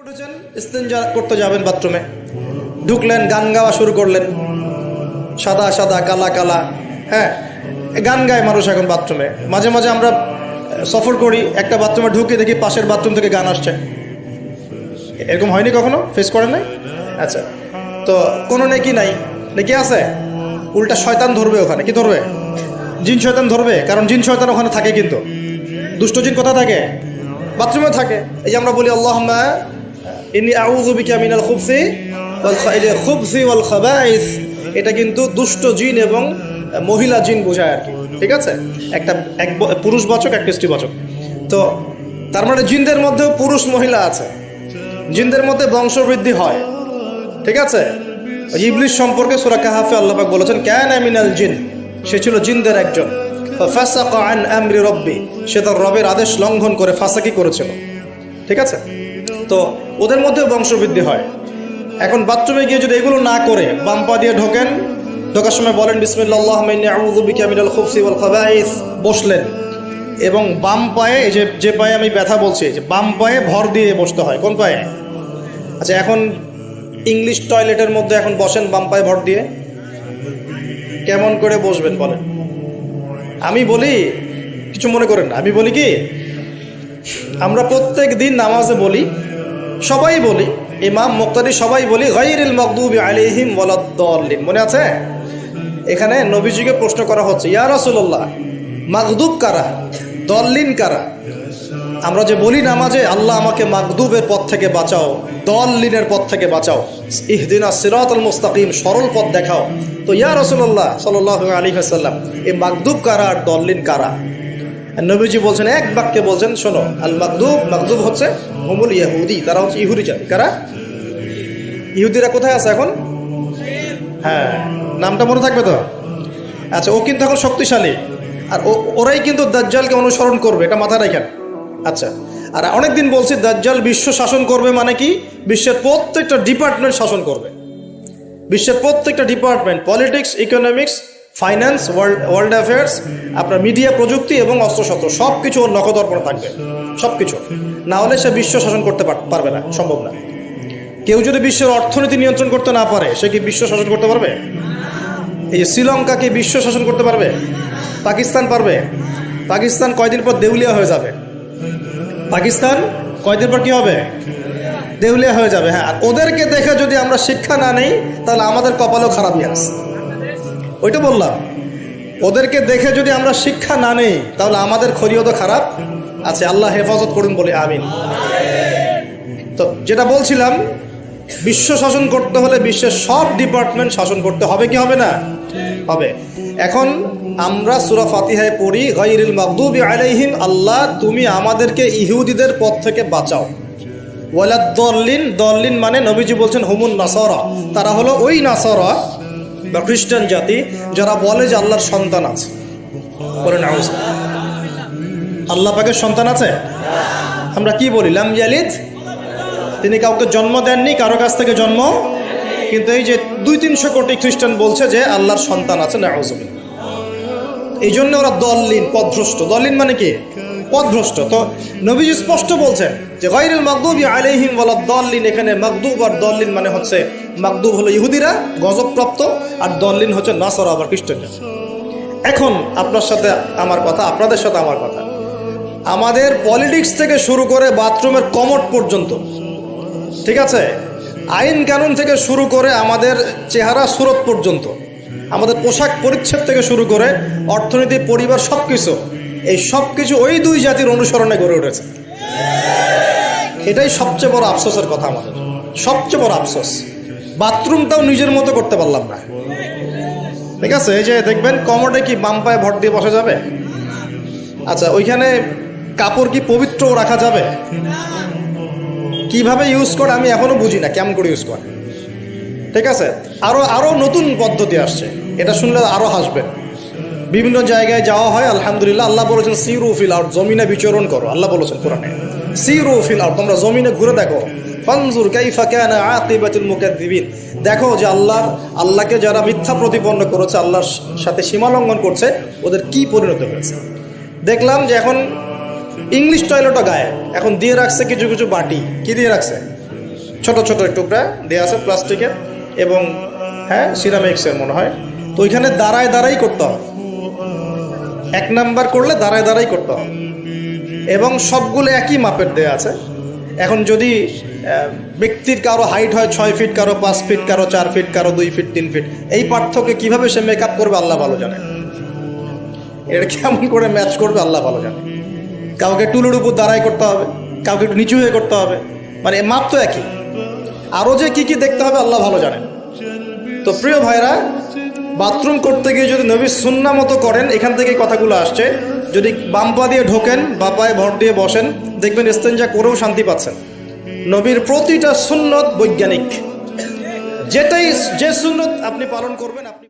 উঠেছেন, ইস্তেঞ্জা করতে যাবেন, বাথরুমে ঢুকলেন, গান গাওয়া শুরু করলেন, সাদা সাদা কালা কালা। হ্যাঁ, গান গায় মানুষ এখন বাথরুমে। মাঝে মাঝে আমরা সফর করি, একটা বাথরুমে ঢুকে দেখি পাশের বাথরুম থেকে গান আসছে। এরকম হয়নি কখনো? ফেস করেন নাই? আচ্ছা, তো কোনো নেকি নাই, নেকি আছে, উল্টা শয়তান ধরবে ওখানে। কি ধরবে? জিন শয়তান ধরবে, কারণ জিন শয়তান ওখানে থাকে। কিন্তু দুষ্ট জিন কোথায় থাকে? বাথরুমে থাকে। এই যে আমরা বলি আল্লাহুম্মা ইন্নী আউযু বিকা মিনাল খুবসি ওয়াল খাবাইস, এটা কিন্তু দুষ্ট জিন এবং মহিলা জিন বোঝায় আর কি। ঠিক আছে, এক পুরুষবাচক, এক স্ত্রীবাচক। তো তার মানে জিনদের মধ্যেও পুরুষ মহিলা আছে, জিনদের মধ্যে বংশবৃদ্ধি হয়। ঠিক আছে, ইবলিস সম্পর্কে সূরা কাহফে আল্লাহ পাক বলেছেন কানা মিনাল জিন, সে ছিল জিনদের একজন। ফাসাকা আন আমরি রব্বি, সে তার রবের আদেশ লঙ্ঘন করে ফাসাকি করেছিল। ঠিক আছে, তো ওদের মধ্যেও বংশবৃদ্ধি হয়। এখন বাথরুমে গিয়ে যদি এগুলো না করে বাম পা দিয়ে ঢোকেন, ঢোকার সময় বলেন বিসমিল্লাহ আল্লাহুম্মা ইন্নী আউযু বিকা মিনাল খুবসি ওয়াল খাবাইস, বসলেন, এবং বাম পায়ে, এই যে পায়ে আমি ব্যথা বলছি, যে বাম পায়ে ভর দিয়ে বসতে হয়। কোন পায়ে? আচ্ছা, এখন ইংলিশ টয়লেটের মধ্যে এখন বসেন বাম পায়ে ভর দিয়ে, কেমন করে বসবেন বলেন? আমি বলি, কিছু মনে করেন না, আমি বলি কি, আমরা প্রত্যেক দিন নামাজে বলি, সবাই বলি, ইমাম মুক্তাদি সবাই বলি গায়রিল মাগদুবি আলাইহিম ওয়ালাদ-দাল্লিন। মনে আছে? এখানে নবীজিকে প্রশ্ন করা হচ্ছে, ইয়া রাসূলুল্লাহ, মাগদুব কারা, দল্লিন কারা? আমরা যে বলি নামাজে, আল্লাহ আমাকে মাগদুবের পথ থেকে বাঁচাও, দল্লিনের পথ থেকে বাঁচাও, ইহদিনাস সিরাতাল মুস্তাকিম, সরল পথ দেখাও। তো ইয়া রাসূলুল্লাহ সাল্লাল্লাহু আলাইহি ওয়াসাল্লাম, এই মাগদুব কারা আর দল্লিন কারা? নবীজি বলছেন, এক বাক্যে বলছেন, শোনো, আল মাগদুব হচ্ছে হুমুল ইহুদি, তারা হচ্ছে ইহুদি জাতি। কারা? ইহুদিরা কোথায় আছে এখন? হ্যাঁ, নামটা মনে থাকবে তো? আচ্ছা, ও কিন্তু এখন শক্তিশালী, আর ওরাই কিন্তু দাজ্জালকে অনুসরণ করবে, এটা মাথায় রাখেন। আচ্ছা, আর অনেকদিন বলছি দাজ্জাল বিশ্ব শাসন করবে, মানে কি? বিশ্বের প্রত্যেকটা ডিপার্টমেন্ট শাসন করবে। বিশ্বের প্রত্যেকটা department, politics, economics, finance, world affairs, আপনার মিডিয়া, প্রযুক্তি এবং অস্ত্রশস্ত্র, সব কিছু ওর নখদর্পণে থাকবে। সব কিছু না হলে সে বিশ্ব শাসন করতে পারবে না, সম্ভব না। কেউ যদি বিশ্বের অর্থনীতি নিয়ন্ত্রণ করতে না পারে, সে কি বিশ্ব শাসন করতে পারবে? এই যে শ্রীলঙ্কা কি বিশ্ব শাসন করতে পারবে? পাকিস্তান পারবে? পাকিস্তান কয়দিন পর দেউলিয়া হয়ে যাবে। পাকিস্তান কয়দিন পর কি হবে? দেউলিয়া হয়ে যাবে। হ্যাঁ, আর ওদেরকে দেখে যদি আমরা শিক্ষা না নেই, তাহলে আমাদের কপালেও খারাপই আছে। ওইটা বললাম, ওদেরকে দেখে যদি আমরা শিক্ষা না নেই, তাহলে আমাদের খরিও তো খারাপ আছে। আল্লাহ হেফাজত করুন, বলি আমিন। তো যেটা বলছিলাম, বিশ্ব শাসন করতে হলে বিশ্বের সব ডিপার্টমেন্ট শাসন করতে হবে, কি হবে না? হবে। এখন আমরা সূরা ফাতিহায় পড়ি গায়রিল মাগদুবি আলাইহিম, আল্লাহ তুমি আমাদেরকে ইহুদিদের পথ থেকে বাঁচাও, ওয়ালাদ-দাল্লিন, দল্লিন মানে নবীজি বলছেন হুমুন নাসারা, তারা হলো ওই নাসারা বা খ্রিস্টান জাতি যারা বলে যে আল্লাহর সন্তান আছে। বলেন আউযুবিল্লাহ। আল্লাহ পাকের সন্তান আছে? আমরা কি বলি? লাম ইয়ালিদ, তিনি কাউকে জন্ম দেননি, কারো কাছ থেকে জন্ম। কিন্তু এই যে 200-300 কোটি খ্রিস্টান বলছে যে আল্লাহর সন্তান আছে, নাউযুবিল্লাহ। এই জন্য ওরা দল্লিন, পথভ্রষ্ট। দল্লিন মানে কি? পথভ্রষ্ট। তো নবীজি স্পষ্ট বলছেন যে গায়রিল মাগদুবি আলাইহিম ওয়ালাদ-দাল্লিন, এখানে মাগদুব আর দল্লিন মানে হচ্ছে, মাগদুব হলো ইহুদিরা গজবপ্রাপ্ত, আর দল্লিন হচ্ছে নাসারা আবার খ্রিস্টানরা। এখন আপনার সাথে আমার কথা, আপনাদের সাথে আমার কথা, আমাদের পলিটিক্স থেকে শুরু করে বাথরুমের কমোড পর্যন্ত, ঠিক আছে, আইন কানুন থেকে শুরু করে আমাদের চেহারা সুরত পর্যন্ত, আমাদের পোশাক পরিচ্ছদ থেকে শুরু করে অর্থনীতি, পরিবার, সবকিছু, এই সব কিছু ওই দুই জাতির অনুসরণে গড়ে উঠেছে। এটাই সবচেয়ে বড় আফসোসের কথা আমাদের, সবচেয়ে বড় আফসোস। বাথরুমটাও নিজের মতো করতে পারলাম না। ঠিক আছে, এই যে দেখবেন কমোডে কি বাম পায়ে ভর দিয়ে বসা যাবে? আচ্ছা, ওইখানে কাপড় কি পবিত্র রাখা যাবে? কিভাবে ইউজ করে আমি এখনো বুঝি না, কেমন করে ইউজ করে। ঠিক আছে, আরো নতুন পদ্ধতি আসছে, এটা শুনলে আরো হাসবেন। বিভিন্ন জায়গায় যাওয়া হয়, আলহামদুলিল্লাহ। আল্লাহ বলেছেন সিরু ফিল আরদ, জমিনে বিচরণ করো। আল্লাহ বলেছেন কোরআনে সিরু ফিল আরদ, তোমরা জমিনে ঘুরে দেখো। ফানজুর কাইফা কানা আকিবাতুল মুকাদ্দিবিন, দেখো যে আল্লাহকে যারা মিথ্যা প্রতিপন্ন করেছে, আল্লাহর সাথে সীমা লঙ্ঘন করছে, ওদের কি পরিণত হয়েছে। দেখলাম যে এখন ইংলিশ টয়লেটও গায়ে এখন দিয়ে রাখছে কিছু কিছু বাটি। কি দিয়ে রাখছে? ছোট ছোট টুকরা দেওয়া আছে প্লাস্টিকের এবং হ্যাঁ সিরামিক্সের মনে হয়। তো ওইখানে দাঁড়ায় দাঁড়াই করতে হবে, 1 নাম্বার করলে দাঁড়ায় দাঁড়াই করতে হবে এবং সবগুলো একই মাপের দেওয়া আছে। এখন যদি ব্যক্তির কারো হাইট হয় 6 ফিট, কারো 5 ফিট, কারো 4 ফিট, কারো 2 ফিট 3 ফিট, এই পার্থক্য কিভাবে সে মেকআপ করবে আল্লাহ ভালো জানে, এটা কেমন করে ম্যাচ করবে আল্লাহ ভালো জানে। কাউকে টুলুর উপর দাঁড়াই করতে হবে, কাউকে একটু নিচু হয়ে করতে হবে, মানে মাপ তো একই, আরও যে কি কি দেখতে হবে আল্লাহ ভালো জানেন। তো প্রিয় ভাইরা, বাথরুম করতে গিয়ে যদি নবীর সুন্নাহ মতো করেন, এখান থেকে কথাগুলো আসছে, যদি বাম পা দিয়ে ঢোকেন, বা পায়ে ভর দিয়ে বসেন, দেখবেন ইস্তেঞ্জা করেও শান্তি পাচ্ছেন। নবীর প্রতিটা সুন্নত বৈজ্ঞানিক, যে সুন্নত আপনি পালন করবেন আপনি